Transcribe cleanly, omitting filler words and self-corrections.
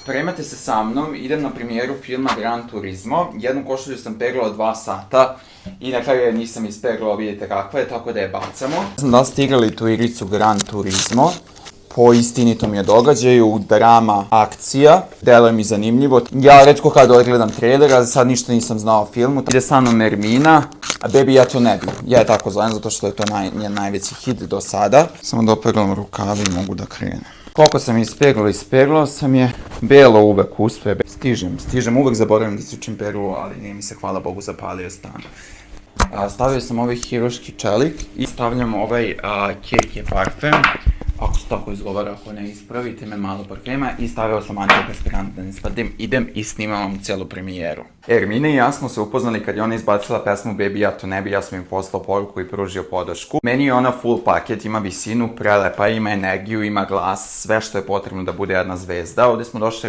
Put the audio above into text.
Spremate se sa mnom, idem na premijeru filma Gran Turismo. Jednu košulju sam peglao 2 sata i na kraju je nisam ispeglao, vidite kakva je, tako da je bacamo. Da li ste igrali tu igricu Gran Turismo? Po istinitom je događaju, drama, akcija, deluje mi zanimljivo. Ja retko kad odgledam trailer, ali sad ništa nisam znao o filmu. Ide sa mnom Ermina, a Baby ja to ne bi. Ja je tako zovem zato što je to njen najveći hit do sada. Samo da opeglam rukave i mogu da krenem. Koliko sam ispeglao sam je, belo uvek uspe. Stižem, uvek zaboravim da isključim peglu, ali nije mi se, hvala Bogu, zapalio stan. Stavio sam ovaj hiroški čelik i stavljam ovaj Keke parfem. Ako se tako izgovara, ako ne ispravite me, malo parfema i stavio sam antiperspirant da ne spadim, idem i snimam vam cijelu premijeru. Ermina i ja smo se upoznali kad je ona izbacila pesmu Baby ja to ne bi, ja sam im poslao poruku i pružio podršku. Meni je ona full paket, ima visinu, prelepa, ima energiju, ima glas, sve što je potrebno da bude jedna zvezda. Ovdje smo došli